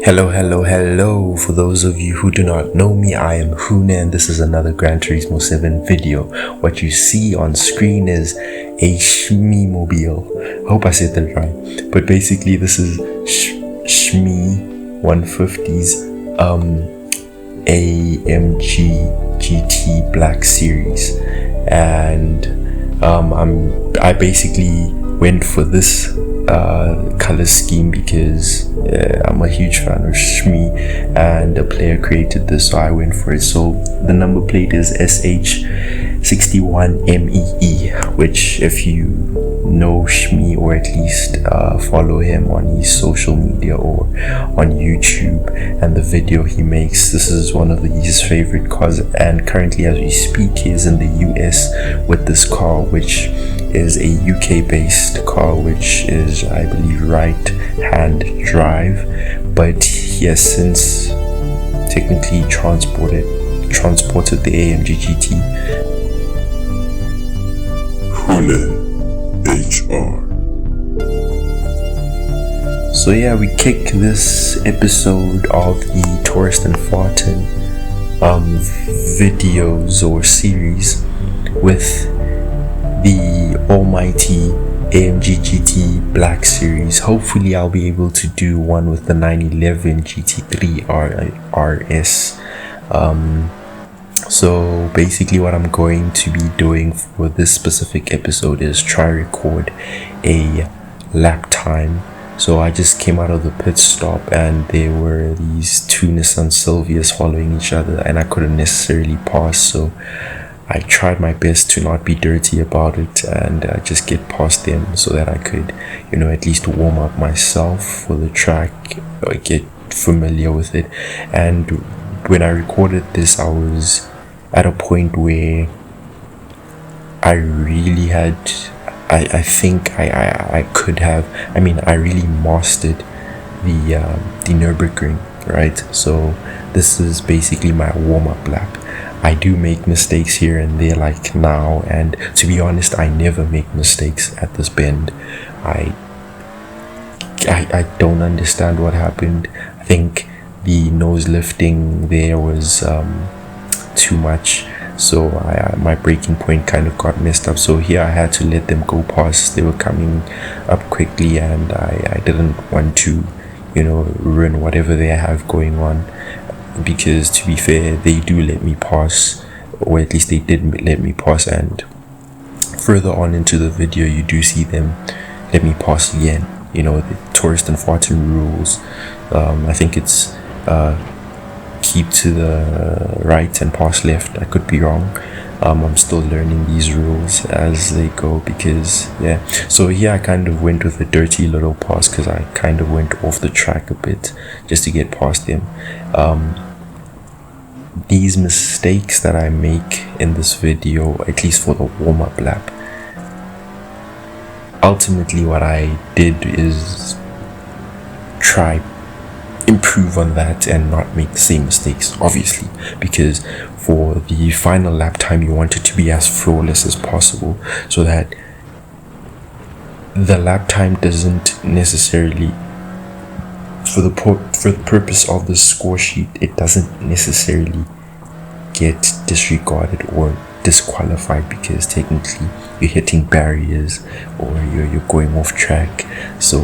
Hello. For those of you who do not know me, I am Huna and this is another Gran Turismo 7 video. What you see on screen is a Shmee mobile. I hope I said that right. But basically this is Shmee 150's AMG GT Black Series. And I basically went for this color scheme because I'm a huge fan of Shmee and a player created this, so I went for it. So the number plate is SH61MEE, which if you know Shmee or at least follow him on his social media or on YouTube and the video he makes, this is one of his favorite cars, and currently as we speak he is in the US with this car, which is a UK based car, which is I believe right hand drive, but he has since technically transported the AMG GT. Hune HR. So yeah, we kick this episode of the Tourist and Farton videos or series with the almighty AMG GT Black Series. Hopefully I'll be able to do one with the 911 GT3 RS. So basically what I'm going to be doing for this specific episode is try record a lap time. So I just came out of the pit stop and there were these two Nissan Silvias following each other and I couldn't necessarily pass, so I tried my best to not be dirty about it and just get past them so that I could, at least warm up myself for the track or get familiar with it. And when I recorded this, I was at a point where I really had, I think I could have, I really mastered the Nurburgring, right? So this is basically my warm-up lap. I do make mistakes here and there like now, and to be honest, I never make mistakes at this bend. I don't understand what happened. I think the nose lifting there was too much, so my braking point kind of got messed up. So here I had to let them go past. They were coming up quickly and I didn't want to ruin whatever they have going on, because to be fair, they do let me pass, or at least they did let me pass, and further on into the video you do see them let me pass again. The Tourist and Farton rules. I think it's keep to the right and pass left. I could be wrong. I'm still learning these rules as they go, because so here I kind of went with a dirty little pass because I kind of went off the track a bit just to get past them. These mistakes that I make in this video, at least for the warm-up lap, ultimately what I did is try improve on that and not make the same mistakes, obviously, because for the final lap time you want it to be as flawless as possible, so that the lap time doesn't necessarily, for the purpose of the score sheet, it doesn't necessarily get disregarded or disqualified, because technically you're hitting barriers or you're going off track, so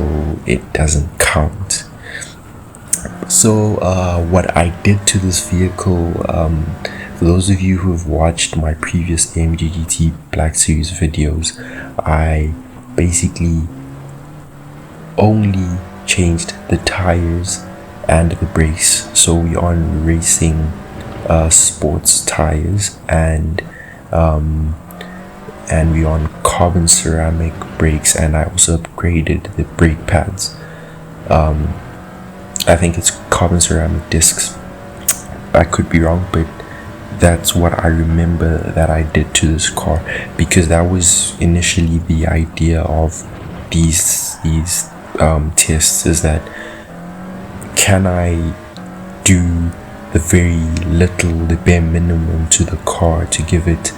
it doesn't count. So what I did to this vehicle, for those of you who have watched my previous AMG GT Black Series videos, I basically only changed the tires and the brakes. So we are on racing sports tires, and we on carbon ceramic brakes, and I also upgraded the brake pads. I think it's carbon ceramic discs. I could be wrong, but that's what I remember that I did to this car, because that was initially the idea of these tests, is that can I do the very little, the bare minimum to the car to give it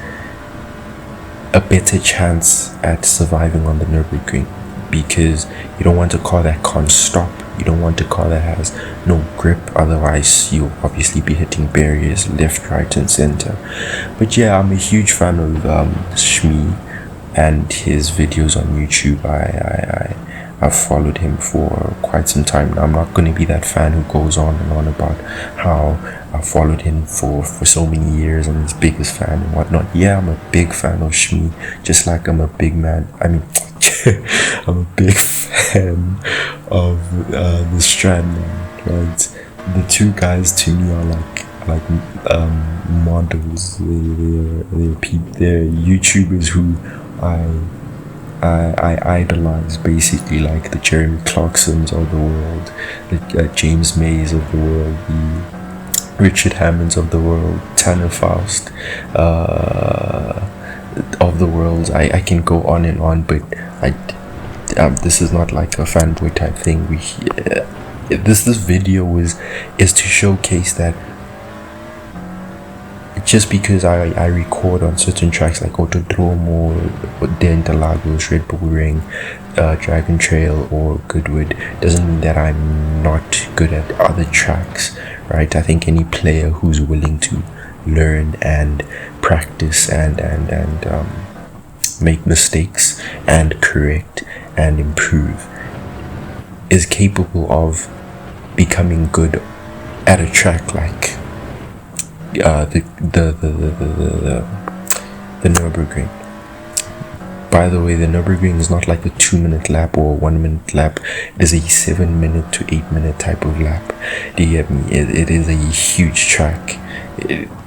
a better chance at surviving on the Nurburgring, because you don't want a car that can't stop. You don't want a car that has no grip, otherwise you'll obviously be hitting barriers left, right, and center. But yeah, I'm a huge fan of Shmee and his videos on YouTube. I've followed him for quite some time now. I'm not going to be that fan who goes on and on about how I followed him for so many years and his biggest fan and whatnot. Yeah, I'm a big fan of Shmee, just like I'm a big man. I mean, I'm a big fan of the Strandman, right? The two guys to me are like models. They're YouTubers who I idolize, basically, like the Jeremy Clarksons of the world, the James Mays of the world, the Richard Hammonds of the world, Tanner Faust of the world. I can go on and on, but this is not like a fanboy type thing. This video is to showcase that just because I record on certain tracks like Autodrome or Dentalagos, Red Bull Ring, Dragon Trail or Goodwood doesn't mean that I'm not good at other tracks, right? I think any player who's willing to learn and practice and make mistakes and correct and improve is capable of becoming good at a track like the Nurburgring. By the way, the Nurburgring is not like a 2-minute lap or a 1-minute lap. It is a 7-minute to 8-minute type of lap. Do you get me? It is a huge track.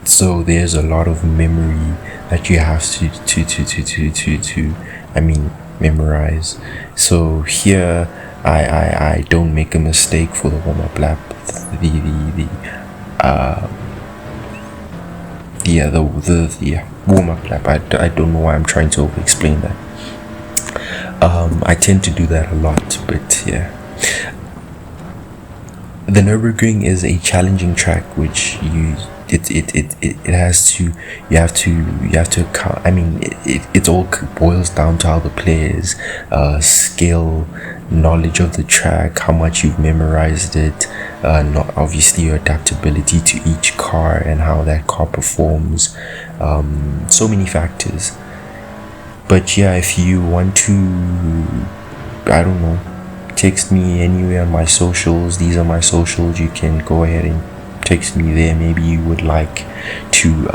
So there's a lot of memory that you have to memorize. So here I don't make a mistake for the warm-up lap. The warm-up lap. I don't know why I'm trying to over-explain that. I tend to do that a lot, but yeah. The Nurburgring is a challenging track, which it all boils down to how the players skill, knowledge of the track, how much you've memorized it, not obviously your adaptability to each car and how that car performs, so many factors. But yeah, if you want to, I don't know, text me anywhere on my socials. These are my socials. You can go ahead and text me there. Maybe you would like to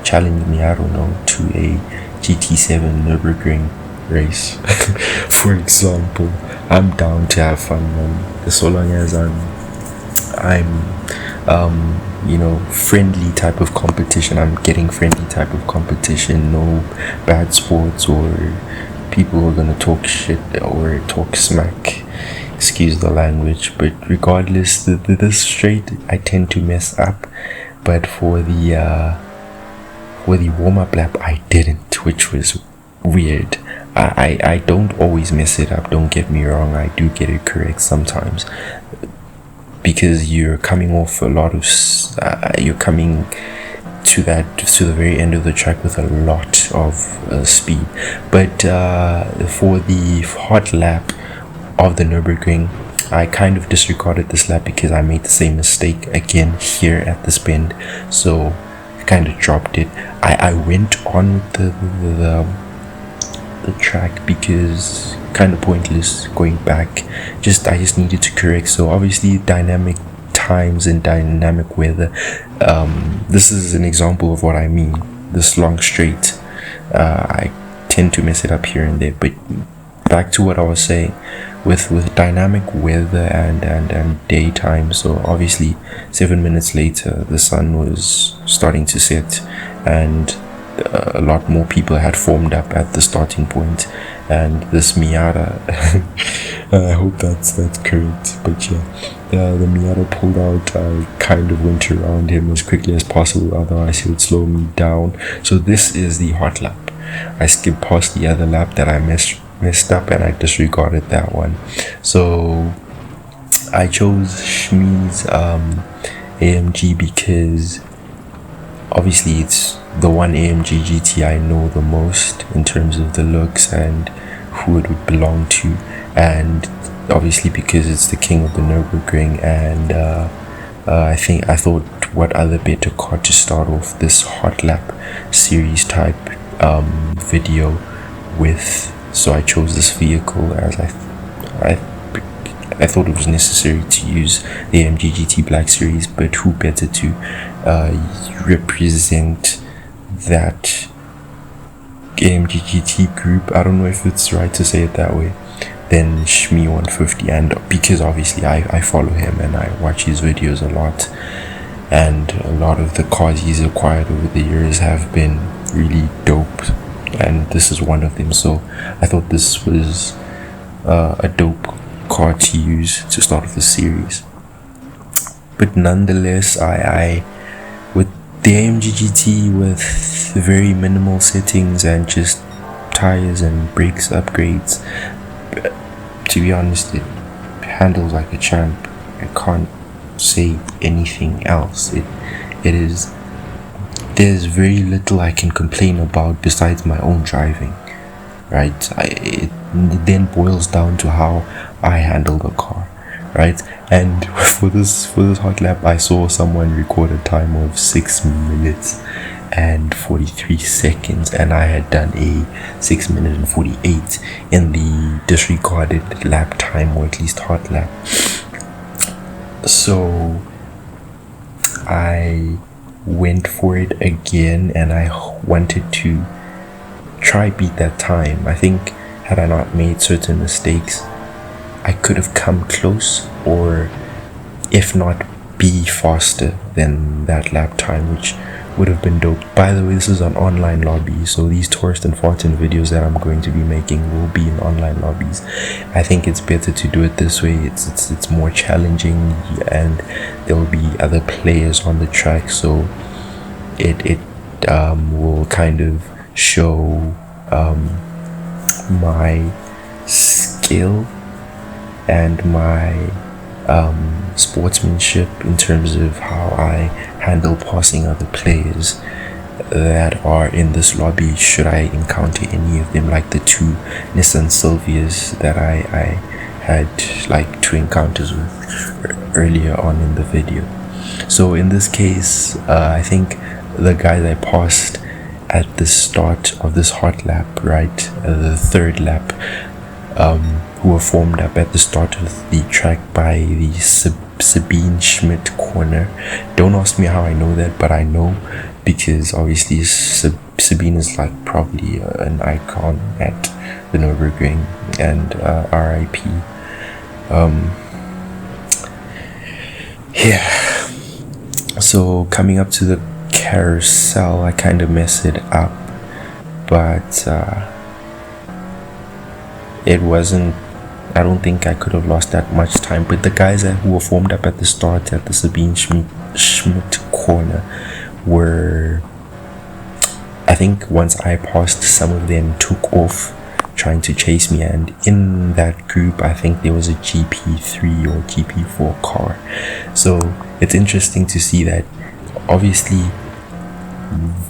challenge me, I don't know, to a GT7 Nurburgring race. For example, I'm down to have fun, man. So long as I'm friendly type of competition. I'm getting friendly type of competition. No bad sports or people who are gonna talk shit or talk smack. Excuse the language, but regardless, this straight I tend to mess up. But for the warm-up lap, I didn't, which was weird. I don't always mess it up. Don't get me wrong. I do get it correct sometimes, because you're coming off a lot of you're coming to the very end of the track with a lot of speed. But for the hot lap of the Nurburgring, I kind of disregarded this lap because I made the same mistake again here at this bend, so I kind of dropped it. I went on with the track because kind of pointless going back. I just needed to correct. So obviously dynamic times and dynamic weather, this is an example of what I mean. This long straight, I tend to mess it up here and there. But back to what I was saying, with dynamic weather and daytime, so obviously 7 minutes later the sun was starting to set and a lot more people had formed up at the starting point, and this Miata I hope that's correct, but yeah, the Miata pulled out. I kind of went around him as quickly as possible, otherwise he would slow me down. So this is the hot lap. I skipped past the other lap that I messed up and I disregarded that one. So I chose Shmee'S AMG because obviously it's the one AMG GT I know the most in terms of the looks and who it would belong to, and obviously because it's the king of the Nurburgring, and I thought what other better car to start off this Hotlap series type video with. So I chose this vehicle as I thought it was necessary to use the AMG GT Black Series, but who better to represent that AMG GT group, I don't know if it's right to say it that way, than Shmee 150. And because obviously I follow him and I watch his videos a lot, and a lot of the cars he's acquired over the years have been really dope, and this is one of them. So I thought this was a dope car to use to start off the series. But nonetheless, I with the AMG GT with very minimal settings and just tires and brakes upgrades, to be honest, it handles like a champ. I can't say anything else. There's very little I can complain about besides my own driving, right? It then boils down to how I handle the car, right? And for this hot lap, I saw someone record a time of 6 minutes and 43 seconds, and I had done a 6 minute and 48 in the disregarded lap time, or at least hot lap. So I went for it again, and I wanted to try beat that time. I think had I not made certain mistakes, I could have come close, or if not, be faster than that lap time, which would have been dope. By the way, this is an online lobby, so these tourist and farting videos that I'm going to be making will be in online lobbies. I think it's better to do it this way. It's more challenging, and there will be other players on the track, so it will kind of show my skill and my sportsmanship in terms of how I handle passing other players that are in this lobby, should I encounter any of them, like the two Nissan Silvias that I had like 2 encounters with earlier on in the video. So in this case, I think the guys I passed at the start of this hot lap, right, the third lap, who were formed up at the start of the track by the Sabine Schmidt corner. Don't ask me how I know that, but I know because obviously Sabine is like probably an icon at the Nurburgring, and RIP. Yeah. So coming up to the carousel, I kind of messed it up, but it wasn't, I don't think I could have lost that much time. But the guys who were formed up at the start at the Sabine Schmidt corner were, I think once I passed, some of them took off trying to chase me, and in that group I think there was a GP3 or GP4 car. So it's interesting to see that obviously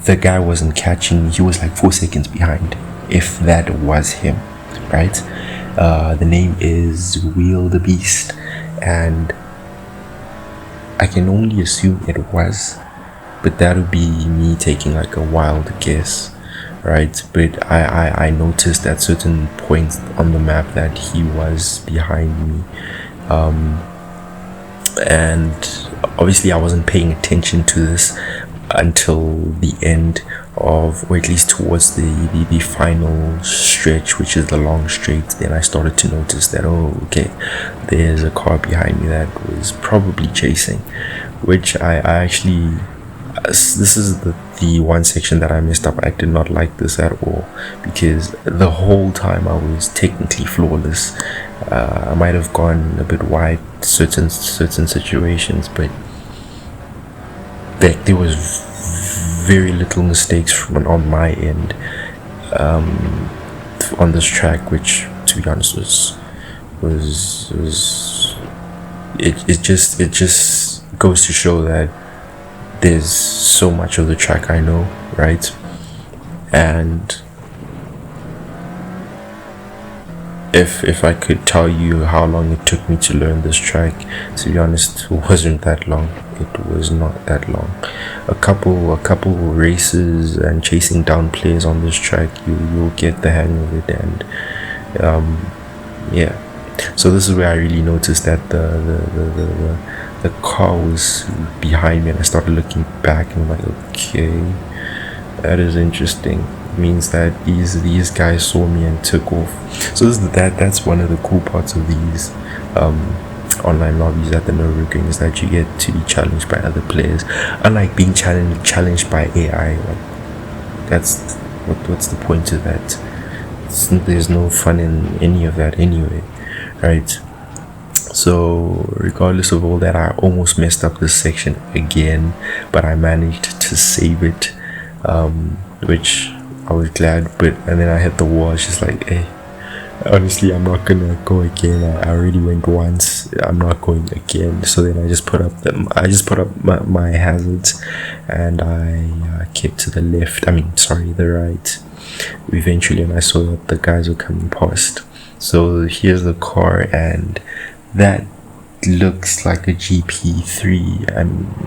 the guy wasn't catching me. He was like 4 seconds behind, if that was him, right? The name is Wheel the Beast, and I can only assume it was, but that would be me taking like a wild guess, right? But I noticed at certain points on the map that he was behind me, and obviously I wasn't paying attention to this until the end of, or at least towards the final stretch, which is the long straight. Then I started to notice that, oh, okay, there's a car behind me that was probably chasing, which I actually, this is the one section that I messed up. I did not like this at all, because the whole time I was technically flawless. I might have gone a bit wide certain situations, but there was very little mistakes on my end on this track, which, to be honest, was it just goes to show that there's so much of the track I know, right? And if I could tell you how long it took me to learn this track, to be honest, it wasn't that long. It was not that long. A couple races and chasing down players on this track, you'll get the hang of it. And yeah, so this is where I really noticed that the car was behind me, and I started looking back and I'm like, okay, that is interesting. It means that these guys saw me and took off. So that's one of the cool parts of these online lobbies at the Nurburgring, is that you get to be challenged by other players, unlike being challenged by AI. Like, that's what's the point of that? There's no fun in any of that anyway, right? So regardless of all that, I almost messed up this section again, but I managed to save it, which I was glad. And then I hit the wall. It's just like, hey, honestly, I'm not gonna go again. I already went once. I'm not going again. So then I just put up my hazards, and I kept to the left. The right. Eventually, and I saw that the guys were coming past. So here's the car, and that looks like a GP3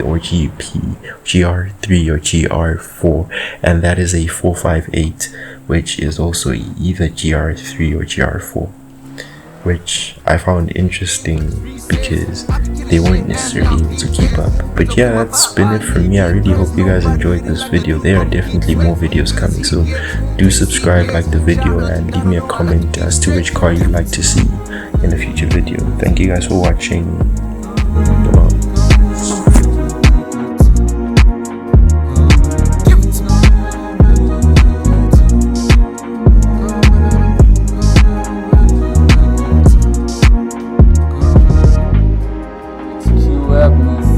or GR3 or GR4, and that is a 458, which is also either GR3 or GR4, which I found interesting because they weren't necessarily able to keep up. But yeah, that's been it for me. I really hope you guys enjoyed this video. There are definitely more videos coming, so do subscribe, like the video, and leave me a comment as to which car you'd like to see in a future video. Thank you guys for watching. Bye. Web move.